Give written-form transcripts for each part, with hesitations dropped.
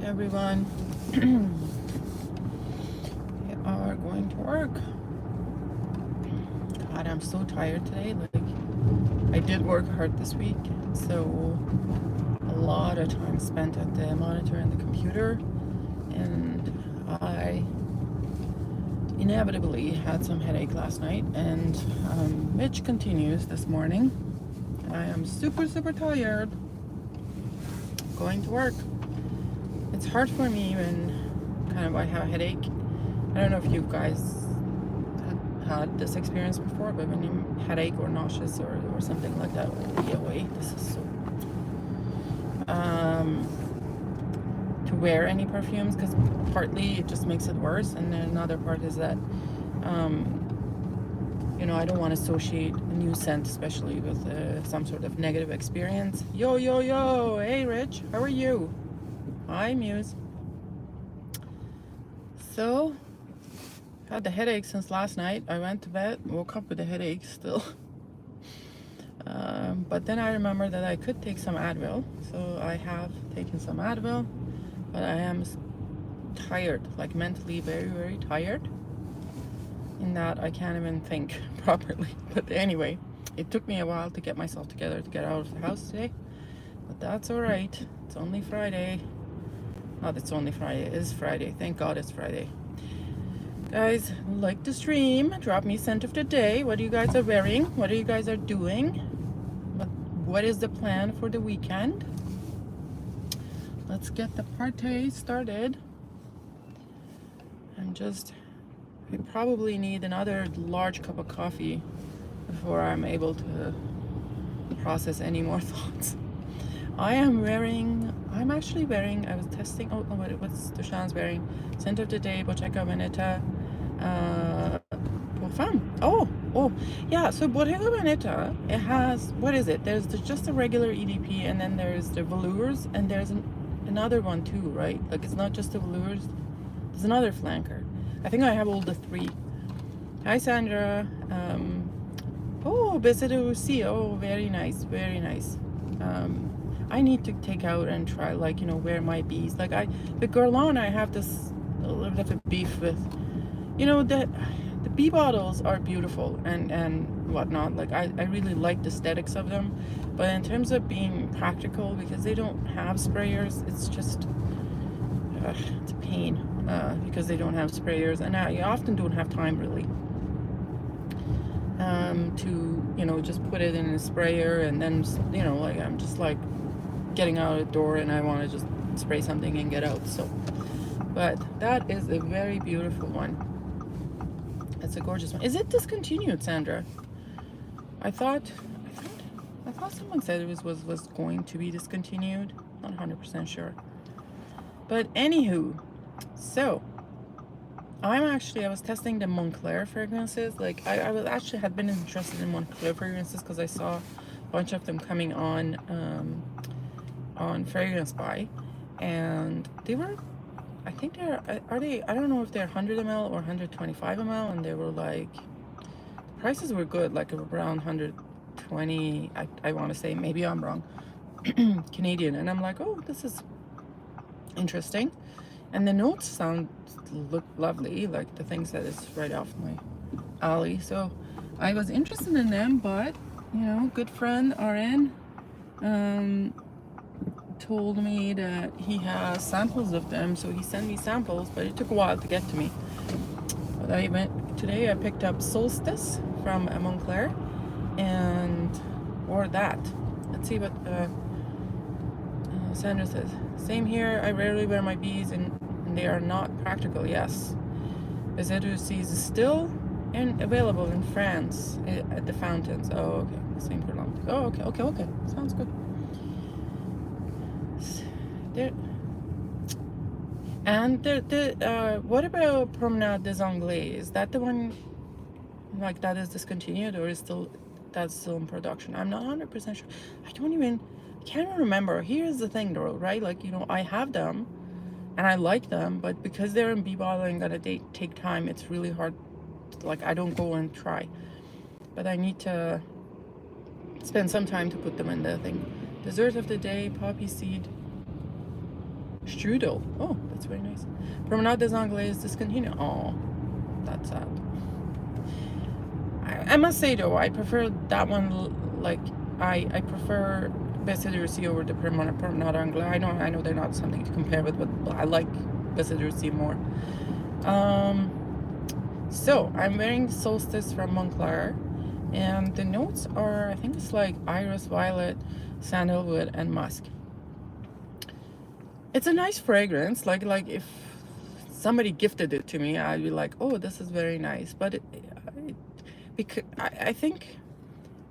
everyone. We are going to work. God, I'm so tired today. Like, I did work hard this week, so a lot of time spent at the monitor and the computer, and I inevitably had some headache last night, and Mitch continues this morning. I am super tired going to work. It's hard for me when kind of I have a headache. I don't know if you guys had this experience before, but when you headache or nauseous or something like that, be away. This is so to wear any perfumes, because partly it just makes it worse, and then another part is that you know, I don't want to associate a new scent, especially with some sort of negative experience. Yo, hey Rich, how are you? Hi Muse. So, had the headache since last night. I went to bed, woke up with a headache still. But then I remembered that I could take some Advil, so I have taken some Advil, but I am tired, like mentally very tired, in that I can't even think properly. But anyway, it took me a while to get myself together to get out of the house today, but that's all right. It's only Friday. Not it's only Friday, it is Friday. Thank God it's Friday. Guys, like the stream, drop me scent of the day. What you guys are wearing, what you guys are doing, what is the plan for the weekend? Let's get the party started. I probably need another large cup of coffee before I'm able to process any more thoughts. I'm actually wearing, I was testing, oh, what's Dushan's wearing? Scent of the day, Bottega Veneta, Parfum. Oh, yeah, so Bottega Veneta, it has, what is it? There's just a regular EDP, and then there's the velours, and there's another one too, right? Like, it's not just the velours, there's another flanker. I think I have all the three. Hi, Sandra. Oh, Besidusi. Oh, very nice. I need to take out and try, like, you know, wear my bees. Like, with Guerlain, I have this a little bit of a beef with, you know, the bee bottles are beautiful and whatnot. Like, I really like the aesthetics of them, but in terms of being practical, because they don't have sprayers, it's just it's a pain, because they don't have sprayers, and I often don't have time really to, you know, just put it in a sprayer, and then, you know, like, I'm just like getting out of the door and I want to just spray something and get out. So, but that is a very beautiful one. It's a gorgeous one. Is it discontinued, Sandra? I thought someone said it was going to be discontinued. Not 100% sure. But anywho, so I was testing the Moncler fragrances. Like, I had been interested in Moncler fragrances because I saw a bunch of them coming on Fragrance Buy, and they were, I think I don't know if they're 100 ml or 125 ml, and they were like, the prices were good, like around 120, I want to say, maybe I'm wrong, Canadian, and I'm like, oh, this is interesting, and the notes look lovely, like the things that is right off my alley. So I was interested in them, but, you know, good friend RN told me that he has samples of them, so he sent me samples, but it took a while to get to me. But today I picked up Solstice from Moncler, or that. Let's see what Sandra says. Same here, I rarely wear my bees, and they are not practical. Yes. Besidusi is still available in France at the fountains. Oh, okay. Same for long. Oh, okay. Sounds good. What about Promenade des Anglais? Is that the one, like, that is discontinued, or that's still in production? I'm not 100% sure. I can't even remember. Here's the thing though, right? Like, you know, I have them and I like them, but because they're in bee bottle and gotta take time, it's really hard. Like, I don't go and try, but I need to spend some time to put them in the thing. Dessert of the day, poppy seed Strudel. Oh, that's very nice. Promenade des Anglais is discontinued. Oh, that's sad. I must say though, I prefer that one. Like I prefer Bessie de Russie over the Promenade Anglais. I know they're not something to compare with, but I like Bessie de Russie more. So I'm wearing Solstice from Moncler, and the notes are, I think it's like iris, violet, sandalwood, and musk. It's a nice fragrance. Like if somebody gifted it to me, I'd be like, oh, this is very nice. But because I think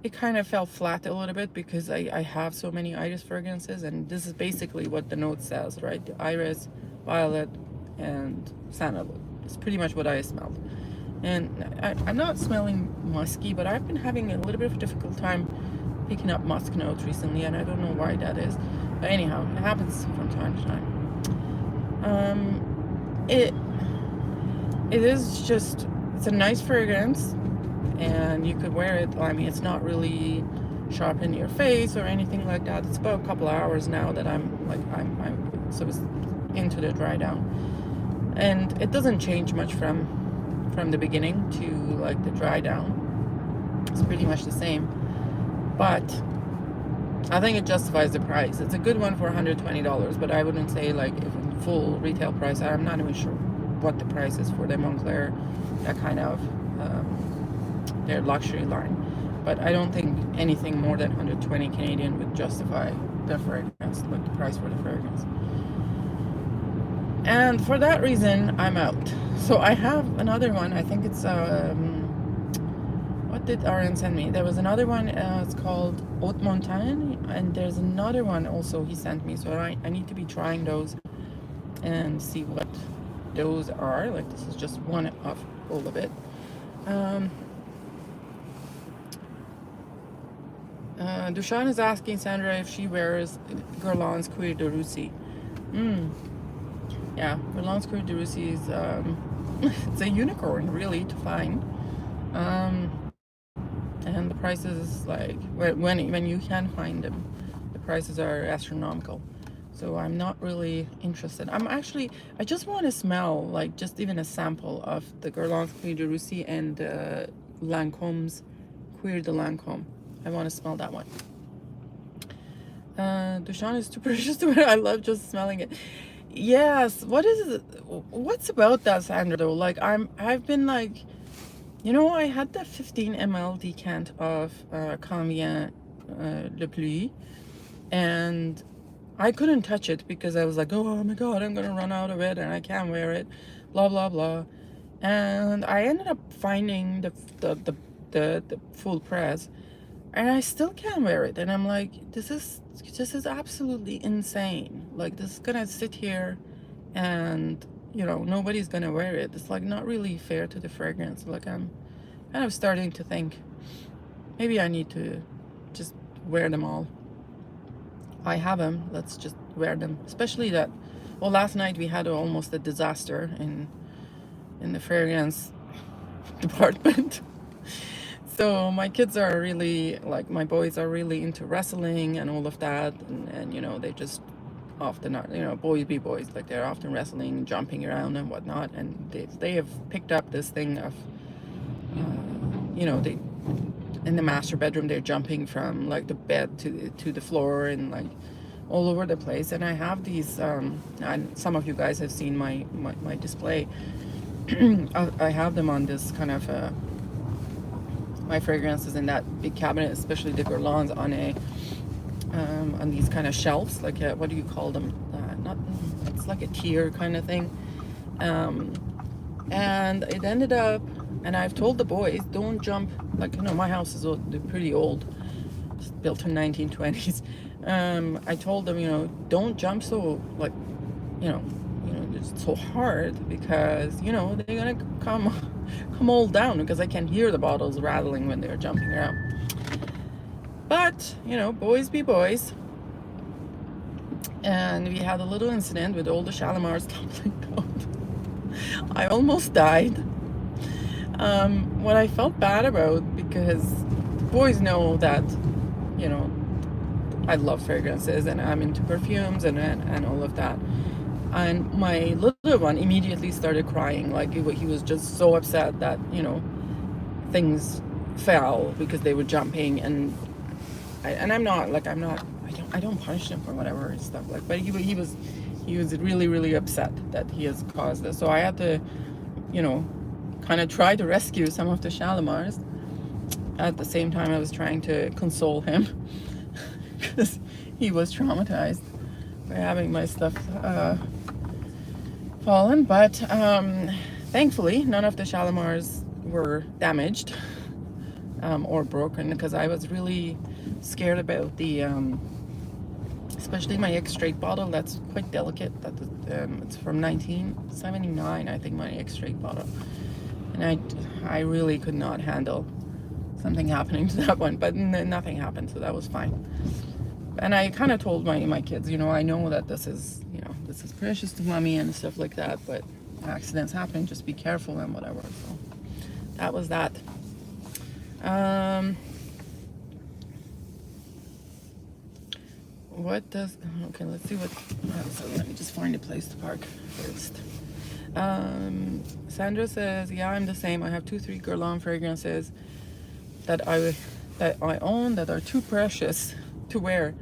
it kind of fell flat a little bit because I have so many iris fragrances, and this is basically what the note says, right? The iris, violet, and sandalwood. It's pretty much what I smelled. And I'm not smelling musky, but I've been having a little bit of a difficult time picking up musk notes recently, and I don't know why that is. But anyhow, it happens from time to time. It is just, it's a nice fragrance, and you could wear it. I mean, it's not really sharp in your face or anything like that. It's about a couple of hours now that I'm sort of into the dry down, and it doesn't change much from the beginning to like the dry down. It's pretty much the same, but I think it justifies the price. It's a good one for $120, but I wouldn't say like if full retail price. I'm not even sure what the price is for the Moncler, that kind of their luxury line, but I don't think anything more than 120 Canadian would justify the fragrance, like the price for the fragrance. And for that reason, I'm out. So I have another one. I think it's what did Ariane send me? There was another one. It's called Haute Montagne, and there's another one also he sent me. So I need to be trying those and see what those are. Like, this is just one of all of it. Dushan is asking Sandra if she wears Guerlain's Cuir de Russie. Yeah, Guerlain's Cuir de Russie is it's a unicorn really to find, and the prices, like when you can find them, the prices are astronomical. So I'm not really interested. I just want to smell like just even a sample of the Guerlain's Cuir de Russie and Lancome's Cuir de Lancome. I want to smell that one. Dushan is too precious to wear. I love just smelling it. Yes. What's about that, Sandra, though? Like I've been like, I had the 15 ml decant of Quand Vient Le Pluie, and I couldn't touch it because I was like, oh my god, I'm gonna run out of it and I can't wear it, blah blah blah. And I ended up finding the full press, and I still can't wear it. And I'm like, this is absolutely insane. Like, this is gonna sit here and nobody's gonna wear it. It's like not really fair to the fragrance. Like, I'm kind of starting to think maybe I need to just wear them all. I have them, let's just wear them. Especially that, well, last night we had almost a disaster in the fragrance department. So my kids are really, like, my boys are really into wrestling and all of that, and they just often are, boys be boys, like they're often wrestling, jumping around and whatnot, and they have picked up this thing of they, in the master bedroom, they're jumping from like the bed to the floor and like all over the place. And I have these and some of you guys have seen my display. I have them on this kind of my fragrances in that big cabinet, especially the Guerlains, on these kind of shelves, like what do you call them? It's like a tier kind of thing. And it ended up, and I've told the boys, don't jump, like, my house is pretty old, built in 1920s. I told them, don't jump so, like, it's so hard, because, they're gonna come all down, because I can hear the bottles rattling when they're jumping around. But, boys be boys. And we had a little incident with all the Shalimars tumbling down. I almost died. What I felt bad about, because the boys know that, I love fragrances and I'm into perfumes and all of that. And my little one immediately started crying. Like he was just so upset that, you know, things fell because they were jumping. And I'm not like, I don't punish him for whatever and stuff like, but he was really, really upset that he has caused this. So I had to, you know, kind of try to rescue some of the Shalimars. At the same time, I was trying to console him because he was traumatized by having my stuff fallen. But thankfully, none of the Shalimars were damaged or broken, because I was really scared about the, especially my X-Straight bottle. That's quite delicate. That it's from 1979, I think, my X-Straight bottle, and I really could not handle something happening to that one. But nothing happened, so that was fine. And I kind of told my kids, you know, I know that this is, you know, this is precious to mommy and stuff like that, but accidents happen, just be careful and whatever. So that was that. What does, okay, let's see what, so let me just find a place to park first. Sandra says, yeah, I'm the same. I have 2-3 Guerlain fragrances that I own that are too precious to wear.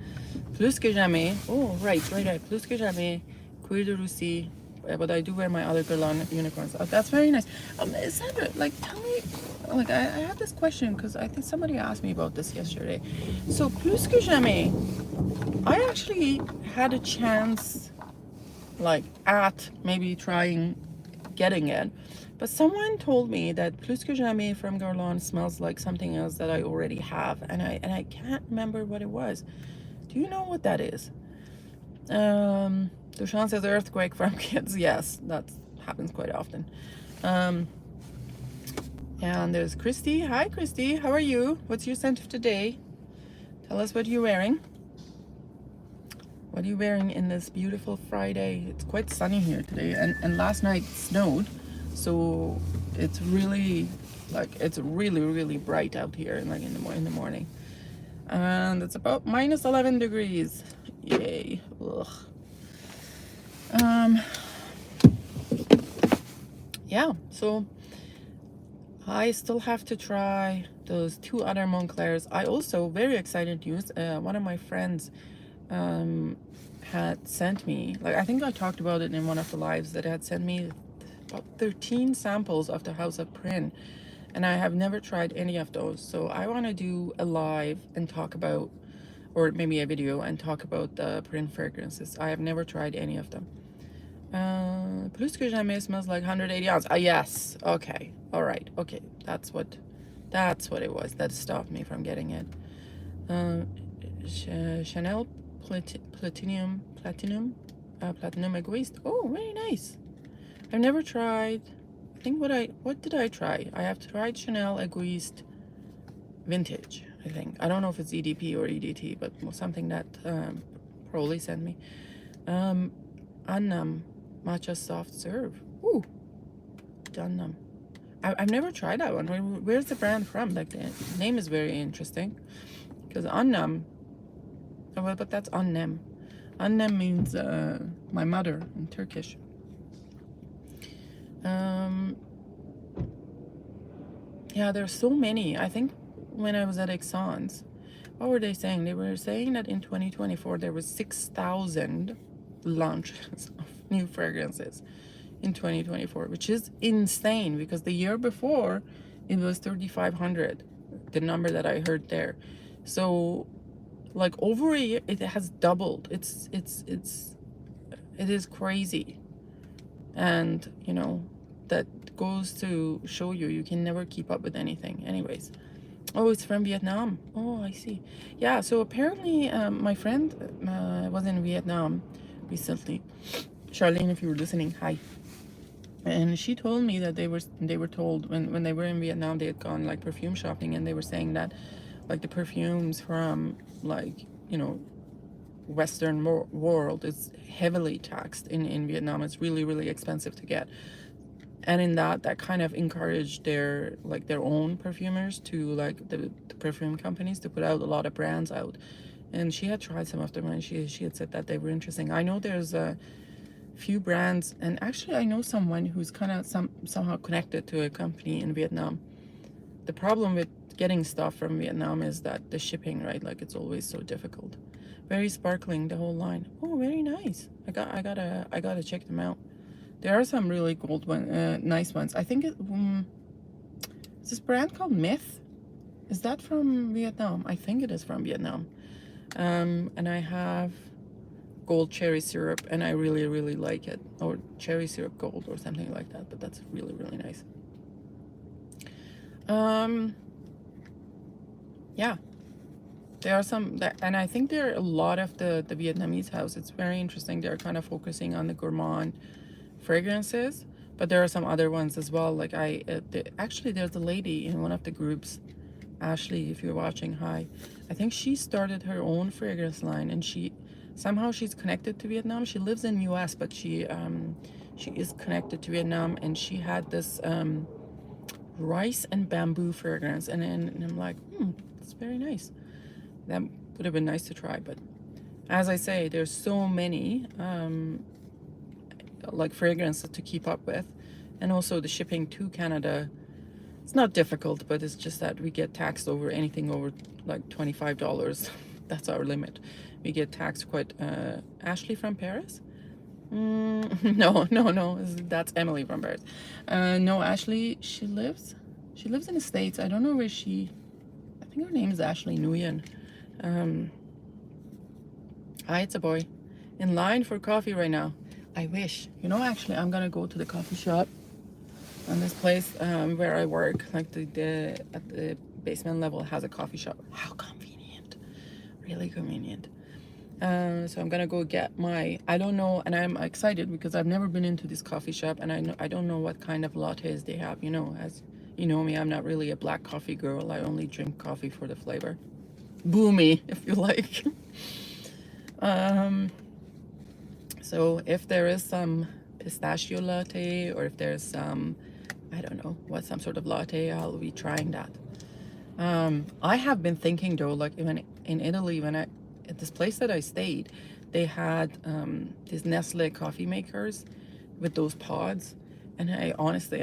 Plus que jamais, oh, right, plus que jamais, Cuir de Russie, but I do wear my other Guerlain unicorns. Oh, that's very nice. Sandra, like, tell me, like, I have this question, because I think somebody asked me about this yesterday. So, plus que jamais, I actually had a chance, like, at maybe trying getting it, but someone told me that Plus que jamais from Guerlain smells like something else that I already have, and I can't remember what it was. Do you know what that is? Dushan says earthquake from kids. Yes, that happens quite often. And there's Christy. Hi, Christy. How are you? What's your scent of today? Tell us what you're wearing. What are you wearing in this beautiful Friday? It's quite sunny here today, and last night snowed, so it's really, like, it's really, really bright out here, like in the morning. And it's about minus 11 degrees. Yay. Ugh. Yeah, so I still have to try those 2 other Monclers. I also, very excited news, one of my friends had sent me, like, I think I talked about it in one of the lives, that had sent me about 13 samples of the House of Prin, and I have never tried any of those. So I want to do a live and talk about, or maybe a video and talk about the Prin fragrances. I have never tried any of them. Plus que jamais smells like 180 ounce. Yes. Okay. All right. Okay. That's what it was that stopped me from getting it. Chanel Platinum Egoist. Oh, very nice. I've never tried. I think what did I try? I have tried Chanel Egoist Vintage, I think. I don't know if it's EDP or EDT, but something that Crowley sent me. Annam Matcha Soft Serve. Ooh, Annam. I've never tried that one. Where's the brand from? Like, the name is very interesting, because Annam. Oh, well, but that's Annem. Annem means my mother in Turkish. Yeah, there's so many. I think when I was at Exxon's, what were they saying? They were saying that in 2024 there was 6,000 launches of new fragrances in 2024, which is insane, because the year before it was 3,500, the number that I heard there. So, like, over a year it has doubled. It is crazy. And, you know, that goes to show you can never keep up with anything. Anyways, oh, it's from Vietnam. Oh, I see. Yeah, so apparently my friend was in Vietnam recently. Charlene, if you were listening, hi. And she told me that they were told when they were in Vietnam, they had gone, like, perfume shopping, and they were saying that, like, the perfumes from, like, you know, Western world is heavily taxed in Vietnam. It's really, really expensive to get. And in that kind of encouraged their own perfumers to, like, the perfume companies to put out a lot of brands out. And she had tried some of them, and she had said that they were interesting. I know there's a few brands, and actually I know someone who's kind of somehow connected to a company in Vietnam. The problem with getting stuff from Vietnam is that the shipping, right? Like it's always so difficult. Very sparkling, the whole line. Oh, very nice. I gotta check them out. There are some really nice ones. I think is this brand called Myth? Is that from Vietnam? I think it is from Vietnam. And I have gold cherry syrup, and I really, really like it. Or cherry syrup gold or something like that, but that's really, really nice. Yeah, there are some, and I think there are a lot of the Vietnamese house. It's very interesting. They're kind of focusing on the gourmand fragrances, but there are some other ones as well. Like actually, there's a lady in one of the groups, Ashley, if you're watching, hi. I think she started her own fragrance line, and somehow she's connected to Vietnam. She lives in US, but she is connected to Vietnam, and she had this rice and bamboo fragrance, and I'm like, it's very nice. That would have been nice to try, but as I say, there's so many like fragrances to keep up with, and also the shipping to Canada. It's not difficult, but it's just that we get taxed over anything over like $25. That's our limit. We get taxed quite. Ashley from Paris? No, that's Emily from Paris. No, Ashley, she lives in the States. I don't know where I think her name is Ashley Nguyen. Hi, it's a boy. In line for coffee right now. I wish. You know, actually, I'm gonna go to the coffee shop on this place where I work. Like at the basement level has a coffee shop. How convenient. Really convenient. So I'm gonna go get I don't know, and I'm excited because I've never been into this coffee shop, and I don't know what kind of lattes they have. You know, as you know me, I'm not really a black coffee girl. I only drink coffee for the flavor. Boomy, if you like. So if there is some pistachio latte, or if there's some, I don't know what, some sort of latte, I'll be trying that. I have been thinking though, like even in Italy, at this place that I stayed, they had these Nestle coffee makers with those pods, and I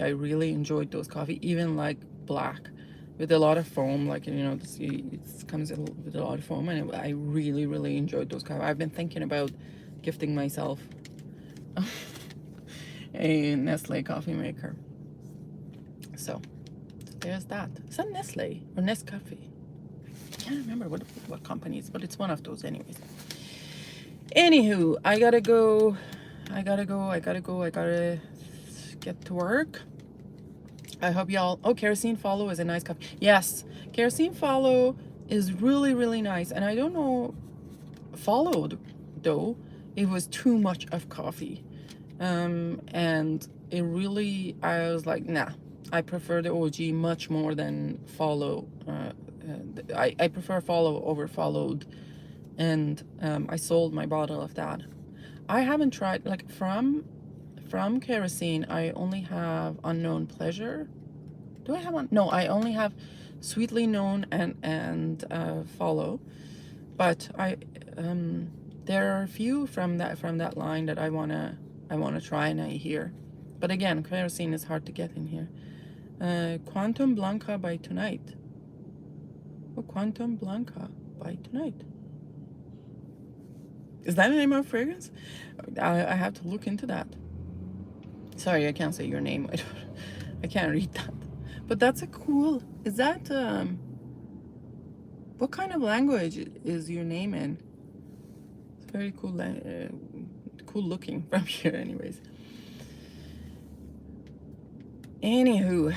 really enjoyed those coffee, even like black with a lot of foam, like, you know, it comes with a lot of foam, and I really, really enjoyed those coffee. I've been thinking about gifting myself a Nestle coffee maker. So there's that. Is that Nestle or Nescafe? I can't remember what company it's, but it's one of those anyways. Anywho, I gotta go. I gotta get to work. I hope y'all. Oh, Kerosene Follow is a nice coffee. Yes, Kerosene Follow is really, really nice. And I don't know, followed though, it was too much of coffee. And it really, I was like, nah, I prefer the OG much more than Follow. I prefer Follow over Followed. And I sold my bottle of that. I haven't tried, like, from Kerosene, I only have Unknown Pleasure. Do I have one? No, I only have Sweetly Known and Follow. But there are a few from that line that I wanna try and I hear. But again, Kerosene is hard to get in here. Quantum Blanca by Tonight. Oh, Quantum Blanca by Tonight. Is that the name of a fragrance? I have to look into that. Sorry, I can't say your name. I can't read that. But that's a cool. Is that what kind of language is your name in? It's very cool. Cool looking from here, anyways. Anywho,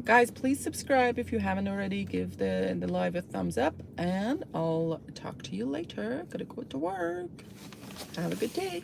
guys, please subscribe if you haven't already. Give the live a thumbs up, and I'll talk to you later. Gotta go to work. Have a good day.